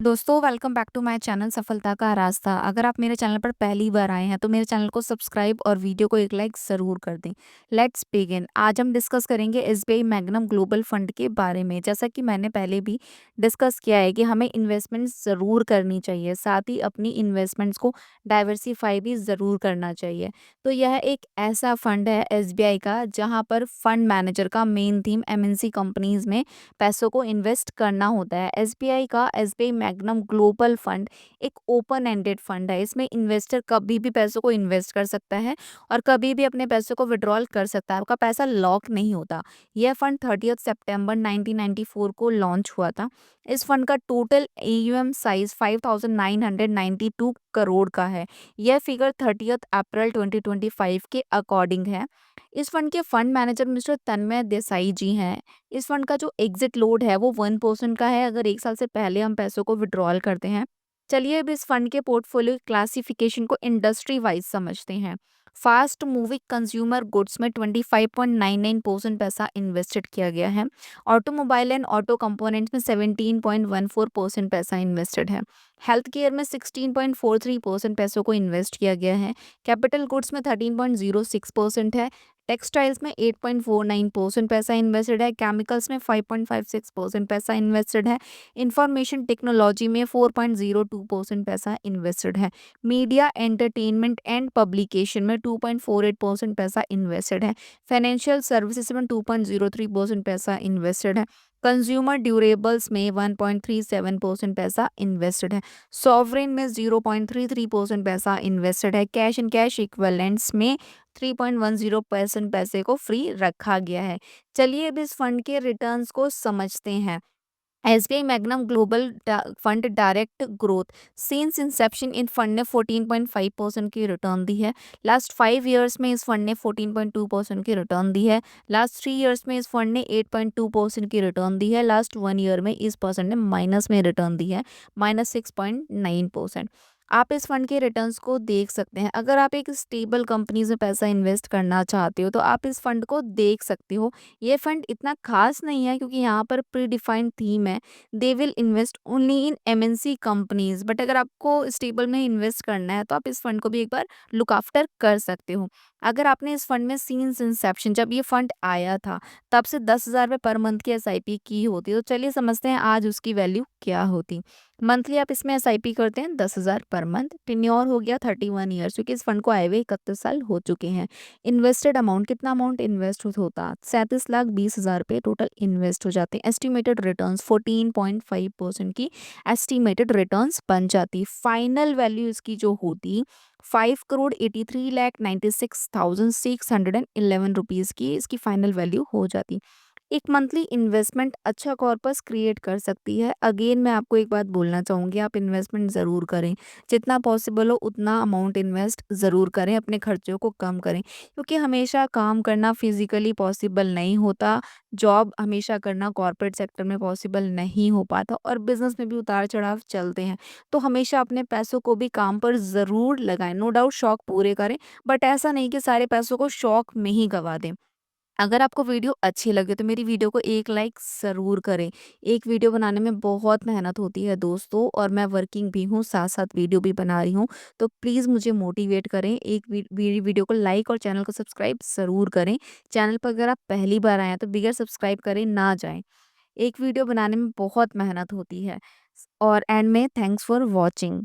दोस्तों welcome back to my channel सफलता का रास्ता। अगर आप मेरे चैनल पर पहली बार आए हैं तो मेरे चैनल को सब्सक्राइब और वीडियो को एक लाइक ज़रूर कर दें। Let's begin. आज हम डिस्कस करेंगे एसबीआई मैग्नम ग्लोबल फंड के बारे में। जैसा कि मैंने पहले भी डिस्कस किया है कि हमें इन्वेस्टमेंट्स ज़रूर करनी चाहिए, साथ ही अपनी इन्वेस्टमेंट्स को डाइवर्सिफाई भी ज़रूर करना चाहिए। तो यह एक ऐसा फंड है एसबीआई का जहाँ पर फंड मैनेजर का मेन थीम एमएनसी कंपनीज में पैसों को इन्वेस्ट करना होता है। एसबीआई का एसबीआई मैग्नम ग्लोबल फंड एक ओपन एंडेड फंड है। इसमें इन्वेस्टर कभी भी पैसों को इन्वेस्ट कर सकता है और कभी भी अपने पैसों को विड्रॉल कर सकता है। आपका पैसा लॉक नहीं होता। यह फंड 30 सितंबर 1994 को लॉन्च हुआ था। इस फंड का टोटल एयूएम साइज 5,992 करोड़ का है। यह फिगर 30 अप्रैल 2025 के अकॉर्डिंग है। इस फंड के फंड मैनेजर मिस्टर तन्मय देसाई जी हैं। इस फंड का जो एग्जिट लोड है वो 1% का है अगर 1 साल से पहले हम पैसों को विड्रॉल करते हैं। चलिए अब इस फंड के पोर्टफोलियो क्लासिफिकेशन को इंडस्ट्री वाइज समझते हैं। फास्ट मूविंग कंज्यूमर गुड्स में 25.99% पैसा इन्वेस्टेड किया गया है। ऑटोमोबाइल एंड ऑटो कंपोनेंट्स में 17.14% पैसा इन्वेस्टेड है। हेल्थ केयर में 16.43% पैसों को इन्वेस्ट किया गया है। कैपिटल गुड्स में 13.06% है। टेक्सटाइल्स में 8.49% पैसा इन्वेस्टेड है। केमिकल्स में 5.56% पैसा इन्वेस्टेड है। इंफॉर्मेशन टेक्नोलॉजी में 4.02% पैसा इन्वेस्टेड है। मीडिया एंटरटेनमेंट एंड पब्लिकेशन में 2.48% पैसा इन्वेस्टेड है। फाइनेंशियल सर्विसेज में 2.03% पैसा इन्वेस्टेड है। कंज्यूमर ड्यूरेबल्स में 1.37% पैसा इन्वेस्टेड है। सॉवरेन में 0.33% पैसा इन्वेस्टेड है। कैश एंड कैश इक्विवेलेंट्स में 3.10% पैसे को फ्री रखा गया है। चलिए अब इस फंड के रिटर्न्स को समझते हैं। SBI Magnum Global Fund direct growth since inception इन फंड ने 14.5% की रिटर्न दी है। लास्ट 5 ईयर्स में इस फंड ने 14.2% की रिटर्न दी है। लास्ट 3 ईयर्स में इस फंड ने 8.2% की रिटर्न दी है। लास्ट 1 ईयर में इस पर्सन ने माइनस में रिटर्न दी है, -6.9%। आप इस फंड के रिटर्न्स को देख सकते हैं। अगर आप एक स्टेबल कंपनीज में पैसा इन्वेस्ट करना चाहते हो तो आप इस फंड को देख सकते हो। ये फंड इतना खास नहीं है क्योंकि यहाँ पर प्री डिफाइंड थीम है। They will invest only in MNC companies, but अगर आपको स्टेबल में इन्वेस्ट करना है तो आप इस फंड को भी एक बार लुक आफ्टर कर सकते हो। अगर आपने इस फंड में सीन्स इंसेप्शन जब ये फंड आया था तब से 10,000 रुपये पर मंथ की एसआईपी की होती, तो चलिए समझते हैं आज उसकी वैल्यू क्या होती। मंथली आप इसमें एसआईपी करते हैं 10,000 पर मंथ। टेन्योर हो गया 31 ईयर्स, क्योंकि इस फंड को आए हुए 31 साल हो चुके हैं। इन्वेस्टेड अमाउंट, कितना अमाउंट इन्वेस्ट होता, 37,20,000 रुपये टोटल इन्वेस्ट हो जाते हैं। एस्टिमेटेड रिटर्न्स 14.5% की एस्टिमेटेड रिटर्न्स बन जाती। फाइनल वैल्यू इसकी जो होती 5,83,96,611 रुपीज़ की इसकी फाइनल वैल्यू हो जाती। एक मंथली इन्वेस्टमेंट अच्छा कॉर्पस क्रिएट कर सकती है। अगेन मैं आपको एक बात बोलना चाहूँगी, आप इन्वेस्टमेंट ज़रूर करें। जितना पॉसिबल हो उतना अमाउंट इन्वेस्ट ज़रूर करें, अपने खर्चों को कम करें, क्योंकि हमेशा काम करना फिजिकली पॉसिबल नहीं होता। जॉब हमेशा करना कॉर्पोरेट सेक्टर में पॉसिबल नहीं हो पाता और बिजनेस में भी उतार चढ़ाव चलते हैं। तो हमेशा अपने पैसों को भी काम पर ज़रूर लगाएं। नो डाउट शौक पूरे करें, बट ऐसा नहीं कि सारे पैसों को शौक में ही गवा दें। अगर आपको वीडियो अच्छी लगे तो मेरी वीडियो को एक लाइक ज़रूर करें। एक वीडियो बनाने में बहुत मेहनत होती है दोस्तों, और मैं वर्किंग भी हूँ, साथ-साथ वीडियो भी बना रही हूँ। तो प्लीज़ मुझे मोटिवेट करें। एक मेरी वीडियो को लाइक और चैनल को सब्सक्राइब ज़रूर करें। चैनल पर अगर आप पहली बार आए हैं तो बगैर सब्सक्राइब करे ना जाएँ। एक वीडियो बनाने में बहुत मेहनत होती है। और एंड में थैंक्स फॉर वॉचिंग।